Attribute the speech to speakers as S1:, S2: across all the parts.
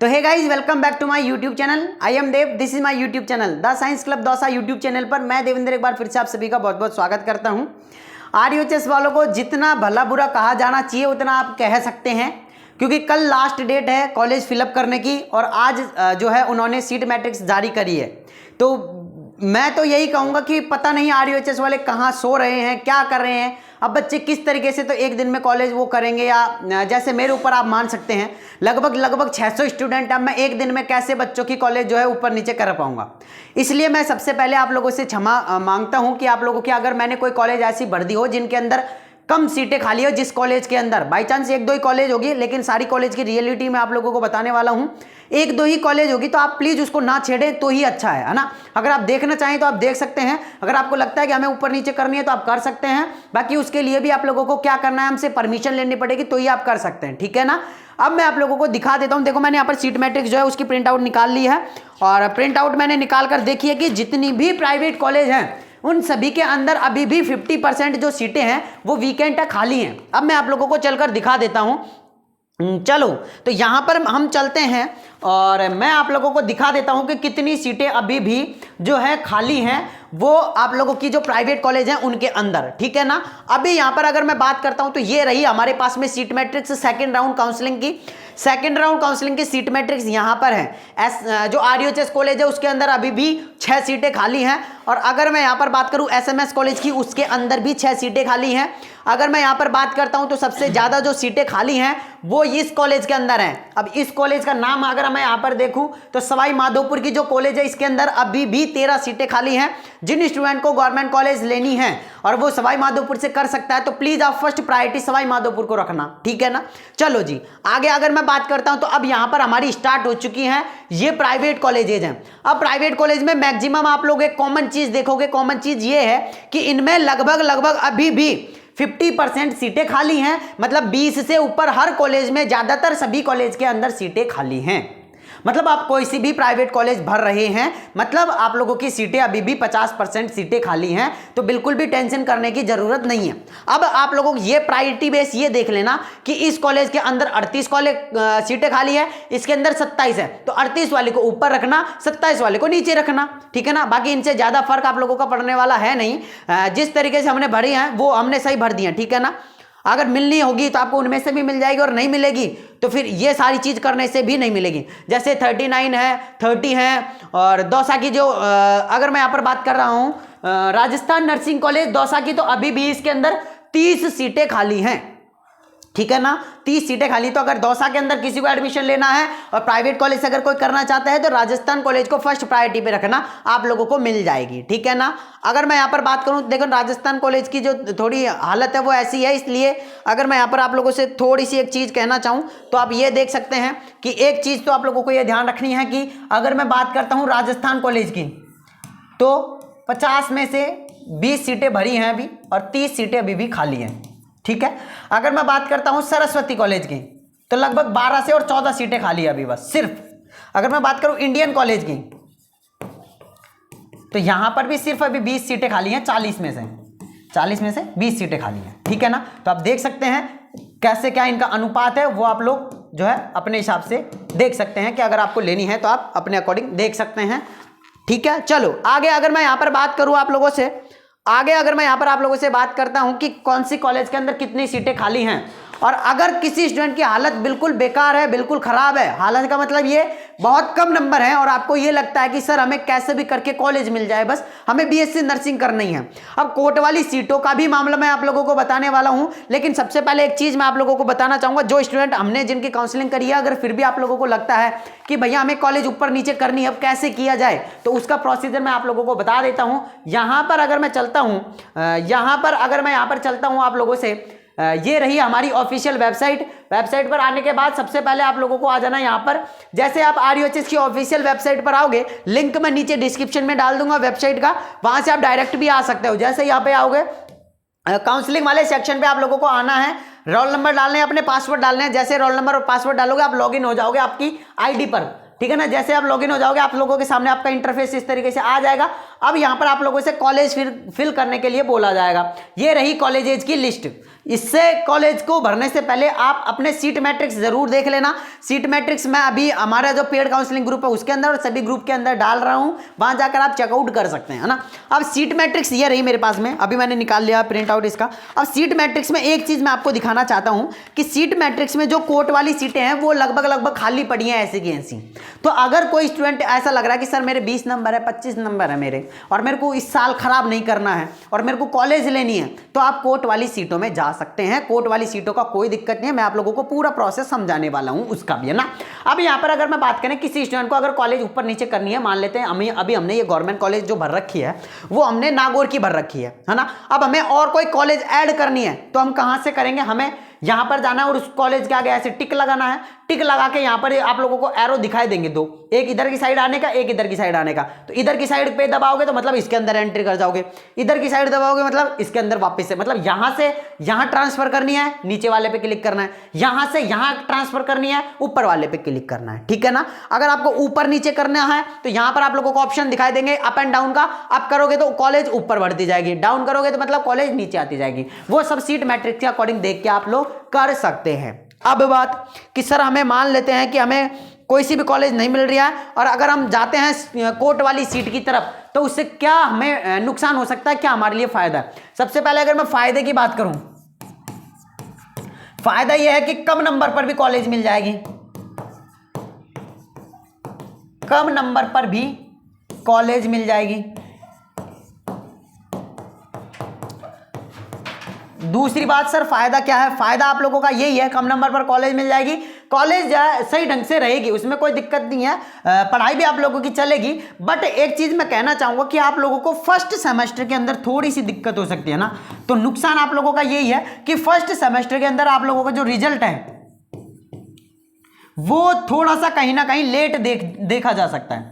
S1: तो hey guys, welcome back to my YouTube channel. I am Dev, this is my YouTube channel the science club Dausa. YouTube channel पर मैं देवेंद्र एक बार फिर से आप सभी का बहुत बहुत स्वागत करता हूं। आरयूएचएस वालों को जितना भला बुरा कहा जाना चाहिए उतना आप कह सकते हैं, क्योंकि कल लास्ट डेट है कॉलेज फिलअप करने की और आज जो है उन्होंने सीट मैट्रिक्स जारी करी है। तो मैं तो यही कहूँगा कि पता नहीं आरयूएचएस वाले कहाँ सो रहे हैं, क्या कर रहे हैं। अब बच्चे किस तरीके से तो एक दिन में कॉलेज वो करेंगे, या जैसे मेरे ऊपर आप मान सकते हैं लगभग 600 स्टूडेंट। अब मैं एक दिन में कैसे बच्चों की कॉलेज जो है ऊपर नीचे कर पाऊंगा। इसलिए मैं सबसे पहले आप लोगों से क्षमा मांगता हूं कि आप लोगों की अगर मैंने कोई कॉलेज ऐसी भर दी हो जिनके अंदर कम सीटें खाली हो, जिस कॉलेज के अंदर बाई चांस एक दो ही कॉलेज होगी, लेकिन सारी कॉलेज की रियलिटी में आप लोगों को बताने वाला हूं, एक दो ही कॉलेज होगी, तो आप प्लीज उसको ना छेड़ें तो ही अच्छा है ना। अगर आप देखना चाहें तो आप देख सकते हैं, अगर आपको लगता है कि हमें ऊपर नीचे करनी है तो आप कर सकते हैं। बाकी उसके लिए भी आप लोगों को क्या करना है, हमसे परमिशन लेनी पड़ेगी तो ही आप कर सकते हैं, ठीक है ना। अब मैं आप लोगों को दिखा देता हूं। देखो, मैंने यहाँ पर सीट मैट्रिक्स जो है उसकी प्रिंट आउट निकाल ली है, और प्रिंट आउट मैंने निकाल कर देखी है कि जितनी भी प्राइवेट कॉलेज हैं उन सभी के अंदर अभी भी 50% जो सीटें हैं वो वीकेंट तक खाली हैं। अब मैं आप लोगों को चलकर दिखा देता हूं। चलो, तो यहां पर हम चलते हैं और मैं आप लोगों को दिखा देता हूं कि कितनी सीटें अभी भी जो है खाली हैं वो आप लोगों की जो प्राइवेट कॉलेज हैं उनके अंदर, ठीक है ना। अभी यहां पर अगर मैं बात करता हूं तो ये रही हमारे पास में seat matrix second round counselling की सीट मैट्रिक्स यहां पर है। जो आरयूएचएस कॉलेज है उसके अंदर अभी भी 6 सीटें खाली हैं, और अगर मैं यहां पर बात करूं एसएमएस कॉलेज की, उसके अंदर भी 6 सीटें खाली हैं। अगर मैं यहां पर बात करता हूं तो सबसे ज्यादा जो सीटें खाली हैं वो इस कॉलेज के अंदर हैं। अब इस कॉलेज का नाम अगर मैं यहां पर देखूं तो सवाई माधोपुर की जो कॉलेज है इसके अंदर अभी भी 13 सीटें खाली हैं। जिन स्टूडेंट को गवर्नमेंट कॉलेज लेनी है और वो सवाई माधोपुर से कर सकता है तो प्लीज आप फर्स्ट प्रायोरिटी सवाई माधोपुर को रखना, ठीक है ना। चलो जी, आगे अगर मैं बात करता हूं तो अब यहां पर हमारी स्टार्ट हो चुकी है ये प्राइवेट कॉलेजेज हैं। अब प्राइवेट कॉलेज में मैक्सिमम आप लोग एक कॉमन चीज देखोगे, कॉमन चीज ये है कि इनमें लगभग अभी भी 50% सीटें खाली हैं। मतलब 20 से ऊपर हर कॉलेज में, ज्यादातर सभी कॉलेज के अंदर सीटें खाली हैं। मतलब आप कोई सी भी प्राइवेट कॉलेज भर रहे हैं, मतलब आप लोगों की सीटें अभी भी 50% सीटें खाली हैं, तो बिल्कुल भी टेंशन करने की जरूरत नहीं है। अब आप लोगों को ये प्रायोरिटी बेस ये देख लेना कि इस कॉलेज के अंदर 38 सीटें खाली है, इसके अंदर 27 है, तो 38 वाले को ऊपर रखना, 27 वाले को नीचे रखना, ठीक है ना। बाकी इनसे ज्यादा फर्क आप लोगों का पड़ने वाला है नहीं। जिस तरीके से हमने भरी हैं वो हमने सही भर दी है, ठीक है ना। अगर मिलनी होगी तो आपको उनमें से भी मिल जाएगी, और नहीं मिलेगी तो फिर ये सारी चीज करने से भी नहीं मिलेगी। जैसे 39 है, 30 है, और दौसा की जो अगर मैं यहां पर बात कर रहा हूं राजस्थान नर्सिंग कॉलेज दौसा की, तो अभी भी इसके अंदर 30 सीटें खाली हैं, ठीक है ना। 30 सीटें खाली। तो अगर दौसा के अंदर किसी को एडमिशन लेना है और प्राइवेट कॉलेज से अगर कोई करना चाहता है तो राजस्थान कॉलेज को फर्स्ट प्रायोरिटी पे रखना, आप लोगों को मिल जाएगी, ठीक है ना। अगर मैं यहाँ पर बात करूँ, देखो राजस्थान कॉलेज की जो थोड़ी हालत है वो ऐसी है, इसलिए अगर मैं यहाँ पर आप लोगों से थोड़ी सी एक चीज कहना चाहूँ तो आप ये देख सकते हैं कि एक चीज तो आप लोगों को ये ध्यान रखनी है कि अगर मैं बात करता हूँ राजस्थान कॉलेज की, तो 50 में से 20 सीटें भरी हैं अभी और 30 सीटें अभी भी खाली हैं, ठीक है। अगर मैं बात करता हूं सरस्वती कॉलेज की, तो लगभग 12 से और 14 सीटें खाली है अभी बस सिर्फ। अगर मैं बात करूं इंडियन कॉलेज की, तो यहां पर भी सिर्फ अभी 20 सीटें खाली हैं, 40 में से 20 सीटें खाली हैं, ठीक है ना। तो आप देख सकते हैं कैसे क्या इनका अनुपात है, वो आप लोग जो है अपने हिसाब से देख सकते हैं कि अगर आपको लेनी है तो आप अपने अकॉर्डिंग देख सकते हैं, ठीक है। चलो आगे अगर मैं यहां पर बात करूं आप लोगों से, अगर मैं यहां पर आप लोगों से बात करता हूं कि कौन सी कॉलेज के अंदर कितनी सीटें खाली हैं, और अगर किसी स्टूडेंट की हालत बिल्कुल बेकार है, बिल्कुल खराब है, हालत का मतलब ये बहुत कम नंबर है, और आपको ये लगता है कि सर हमें कैसे भी करके कॉलेज मिल जाए, बस हमें बीएससी नर्सिंग करनी है। अब कोर्ट वाली सीटों का भी मामला मैं आप लोगों को बताने वाला हूं, लेकिन सबसे पहले एक चीज मैं आप लोगों को बताना चाहूंगा। जो स्टूडेंट हमने जिनकी काउंसलिंग करी है, अगर फिर भी आप लोगों को लगता है कि भैया हमें कॉलेज ऊपर नीचे करनी है, अब कैसे किया जाए, तो उसका प्रोसीजर मैं आप लोगों को बता देता हूं। यहां पर अगर मैं चलता हूं आप लोगों से, ये रही हमारी ऑफिशियल वेबसाइट पर आने के बाद सबसे पहले आप लोगों को आ जाना यहां पर। जैसे आप आरयूएचएस की ऑफिशियल वेबसाइट पर आओगे, लिंक मैं नीचे डिस्क्रिप्शन में डाल दूंगा वेबसाइट का, वहां से आप डायरेक्ट भी आ सकते हो। जैसे यहां पे आओगे काउंसलिंग वाले सेक्शन पे आप लोगों को आना है, रोल नंबर डालने हैं, अपने पासवर्ड डालने हैं। जैसे रोल नंबर और पासवर्ड डालोगे आप लॉगिन हो जाओगे आपकी आईडी पर, ठीक है ना। जैसे आप लॉगिन हो जाओगे आप लोगों के सामने आपका इंटरफेस इस तरीके से आ जाएगा। अब यहां पर आप लोगों से कॉलेज फिल करने के लिए बोला जाएगा। ये रही कॉलेजेज की लिस्ट, इससे कॉलेज को भरने से पहले आप अपने सीट मैट्रिक्स जरूर देख लेना। सीट मैट्रिक्स मैं अभी हमारा जो पेड काउंसलिंग ग्रुप है उसके अंदर और सभी ग्रुप के अंदर डाल रहा हूं, वहां जाकर आप चेकआउट कर सकते हैं, है ना। अब सीट मैट्रिक्स ये रही मेरे पास में, अभी मैंने निकाल लिया प्रिंट आउट इसका। अब सीट मैट्रिक्स में एक चीज मैं आपको दिखाना चाहता हूं कि सीट मैट्रिक्स में जो कोर्ट वाली सीटें हैं वो लगभग खाली पड़ी हैं ऐसी की ऐसी। तो अगर कोई स्टूडेंट ऐसा लग रहा है कि सर मेरे 20 नंबर है, 25 नंबर है मेरे, और मेरे को इस साल खराब नहीं करना है और मेरे को कॉलेज लेनी है, तो आप कोर्ट वाली सीटों में जा सकते हैं। कोर्ट वाली सीटों का कोई दिक्कत नहीं है, मैं आप लोगों को पूरा प्रोसेस समझाने वाला हूं उसका भी, है ना। अब यहां पर अगर मैं बात करें किसी स्टूडेंट को अगर कॉलेज ऊपर नीचे करनी है, मान लेते हैं अभी हमने ये गवर्नमेंट कॉलेज जो भर रखी है वो हमने नागौर की भर रखी है ना। अब हमें और कोई कॉलेज ऐड करनी है तो हम कहां से करेंगे, हमें यहां पर जाना है और उस कॉलेज के आगे ऐसे टिक लगाना है। टिक लगा के यहां पर आप लोगों को एरो दिखाई देंगे दो, एक इधर की साइड आने का, एक इधर की साइड आने का। तो इधर की साइड पे दबाओगे तो मतलब इसके अंदर एंट्री कर जाओगे, इधर की साइड दबाओगे मतलब इसके अंदर वापस से, मतलब यहां से यहां ट्रांसफर करनी है, नीचे वाले पे क्लिक करना है, यहां से यहां ट्रांसफर करनी है, ऊपर वाले पे क्लिक करना है, ठीक है ना। अगर आपको ऊपर नीचे करना है तो यहां पर आप लोगों को ऑप्शन दिखाई देंगे अप एंड डाउन का। अप करोगे तो कॉलेज ऊपर बढ़ती जाएगी, डाउन करोगे तो मतलब कॉलेज नीचे आती जाएगी। वो सब सीट मैट्रिक्स के अकॉर्डिंग देख के आप लोग कर सकते हैं। अब बात कि सर हमें मान लेते हैं कि हमें कोई सी भी कॉलेज नहीं मिल रही है और अगर हम जाते हैं कोर्ट वाली सीट की तरफ तो उससे क्या हमें नुकसान हो सकता है, क्या हमारे लिए फायदा है। सबसे पहले अगर मैं फायदे की बात करूं, फायदा यह है कि कम नंबर पर भी कॉलेज मिल जाएगी, कम नंबर पर भी कॉलेज मिल जाएगी। दूसरी बात सर फायदा क्या है, फायदा आप लोगों का यही है, कम नंबर पर कॉलेज मिल जाएगी, कॉलेज सही ढंग से रहेगी, उसमें कोई दिक्कत नहीं है, पढ़ाई भी आप लोगों की चलेगी। बट एक चीज मैं कहना चाहूंगा कि आप लोगों को फर्स्ट सेमेस्टर के अंदर थोड़ी सी दिक्कत हो सकती है ना। तो नुकसान आप लोगों का यही है कि फर्स्ट सेमेस्टर के अंदर आप लोगों का जो रिजल्ट है वो थोड़ा सा कहीं ना कहीं लेट देखा जा सकता है।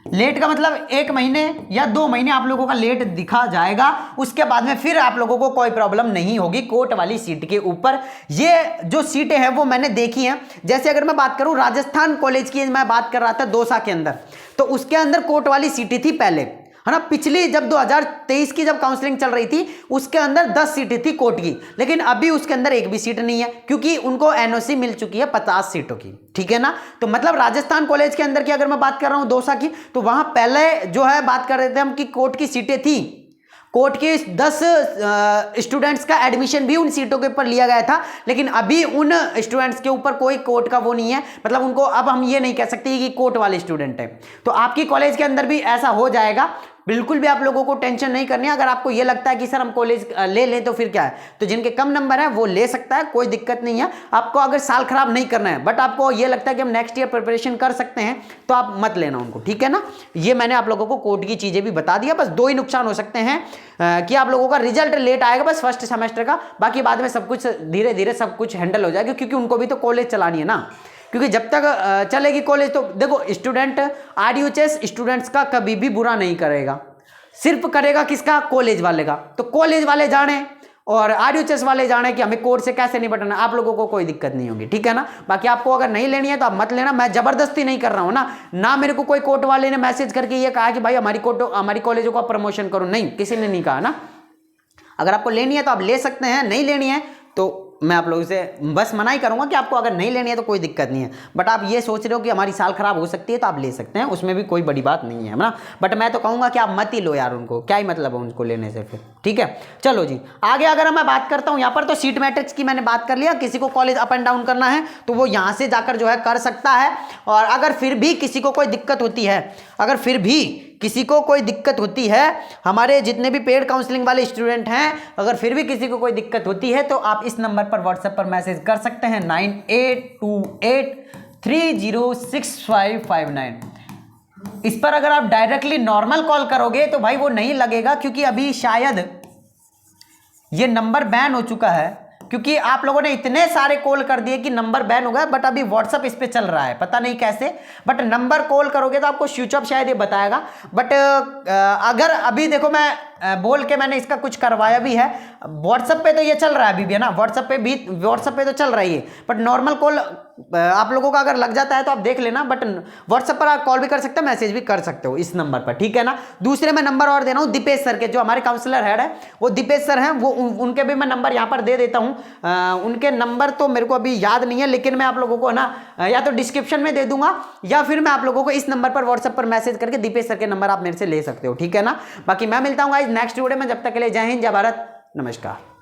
S1: लेट का मतलब 1 महीने या 2 महीने आप लोगों का लेट दिखा जाएगा, उसके बाद में फिर आप लोगों को कोई प्रॉब्लम नहीं होगी कोर्ट वाली सीट के ऊपर। ये जो सीटें हैं वो मैंने देखी हैं, जैसे अगर मैं बात करूं राजस्थान कॉलेज की मैं बात कर रहा था दौसा के अंदर, तो उसके अंदर कोर्ट वाली सीटें थी पहले, है ना। पिछली जब 2023 की जब काउंसलिंग चल रही थी उसके अंदर 10 सीटें थी कोर्ट की, लेकिन अभी उसके अंदर एक भी सीट नहीं है क्योंकि उनको एनओसी मिल चुकी है 50 सीटों की, ठीक है ना। तो मतलब राजस्थान कॉलेज के अंदर की अगर मैं बात कर रहा हूं दौसा की, तो वहां पहले जो है बात कर रहे थे हम कि कोर्ट की सीटें थी, कोर्ट के 10 स्टूडेंट्स का एडमिशन भी उन सीटों के ऊपर लिया गया था, लेकिन अभी उन स्टूडेंट्स के ऊपर कोई कोर्ट का वो नहीं है, मतलब उनको अब हम ये नहीं कह सकते कि कोर्ट वाले स्टूडेंट है। तो आपकी कॉलेज के अंदर भी ऐसा हो जाएगा, बिल्कुल भी आप लोगों को टेंशन नहीं करनी है। अगर आपको ये लगता है कि सर हम कॉलेज ले लें तो फिर क्या है, तो जिनके कम नंबर है वो ले सकता है, कोई दिक्कत नहीं है। आपको अगर साल खराब नहीं करना है बट आपको ये लगता है कि हम नेक्स्ट ईयर प्रिपरेशन कर सकते हैं तो आप मत लेना उनको, ठीक है ना। ये मैंने आप लोगों को कोर्ट की चीजें भी बता दिया। बस 2 ही नुकसान हो सकते हैं कि आप लोगों का रिजल्ट लेट आएगा बस फर्स्ट सेमेस्टर का, बाकी बाद में सब कुछ धीरे धीरे सब कुछ हैंडल हो जाएगा क्योंकि उनको भी तो कॉलेज चलानी है ना। क्योंकि जब तक चलेगी कॉलेज तो देखो स्टूडेंट आरयूएचएस स्टूडेंट्स का कभी भी बुरा नहीं करेगा, सिर्फ करेगा किसका, कॉलेज वाले का। तो कॉलेज वाले जाने और आरयूएचएस वाले जाने कि हमें कोर्ट से कैसे निपटना, आप लोगों को कोई दिक्कत नहीं होगी, ठीक है ना। बाकी आपको अगर नहीं लेनी है तो आप मत लेना, मैं जबरदस्ती नहीं कर रहा हूं ना मेरे को कोई कोर्ट वाले ने मैसेज करके ये कहा कि भाई हमारी कॉलेजों का प्रमोशन करो, नहीं, किसी ने नहीं कहा ना। अगर आपको लेनी है तो आप ले सकते हैं, नहीं लेनी है तो मैं आप लोगों से बस मना ही करूंगा कि आपको अगर नहीं लेनी है तो कोई दिक्कत नहीं है। बट आप ये सोच रहे हो कि हमारी साल खराब हो सकती है तो आप ले सकते हैं, उसमें भी कोई बड़ी बात नहीं है ना। बट मैं तो कहूंगा कि आप मत ही लो यार, उनको क्या ही मतलब है उनको लेने से फिर, ठीक है। चलो जी आगे अगर मैं बात करता हूं, यहाँ पर तो सीट मैट्रिक्स की मैंने बात कर लिया, किसी को कॉलेज अप एंड डाउन करना है तो वो यहाँ से जाकर जो है कर सकता है। और अगर फिर भी किसी को कोई दिक्कत होती है, अगर फिर भी किसी को कोई दिक्कत होती है, हमारे जितने भी पेड काउंसलिंग वाले स्टूडेंट हैं, अगर फिर भी किसी को कोई दिक्कत होती है तो आप इस नंबर पर व्हाट्सएप पर मैसेज कर सकते हैं 9828306559। इस पर अगर आप डायरेक्टली नॉर्मल कॉल करोगे तो भाई वो नहीं लगेगा क्योंकि अभी शायद ये नंबर बैन हो चुका है, क्योंकि आप लोगों ने इतने सारे कॉल कर दिए कि नंबर बैन हो गया। बट अभी व्हाट्सएप इस पे चल रहा है, पता नहीं कैसे, बट नंबर कॉल करोगे तो आपको स्विच ऑफ शायद ये बताएगा। बट अगर अभी देखो मैं बोल के मैंने इसका कुछ करवाया भी है। व्हाट्सएप पे तो ये चल रहा है अभी भी, है ना, व्हाट्सएप पे तो चल रही है, बट नॉर्मल कॉल आप लोगों का अगर लग जाता है तो आप देख लेना, बट व्हाट्सएप पर आप कॉल भी कर सकते हो, मैसेज भी कर सकते हो इस नंबर पर, ठीक है ना। दूसरे मैं नंबर और दे रहा हूँ दीपेश सर के, जो हमारे काउंसलर हेड है वो दीपेश सर हैं, वो उनके भी मैं नंबर यहाँ पर दे देता हूँ। उनके नंबर तो मेरे को अभी याद नहीं है, लेकिन मैं आप लोगों को ना या तो डिस्क्रिप्शन में दे दूंगा या फिर मैं आप लोगों को इस नंबर पर व्हाट्सएप पर मैसेज करके दीपेश सर के नंबर आप मेरे से ले सकते हो, ठीक है ना। बाकी मैं मिलता हूँ गाइस नेक्स्ट वीडियो में, जब तक के लिए जय हिंद, जय भारत, नमस्कार।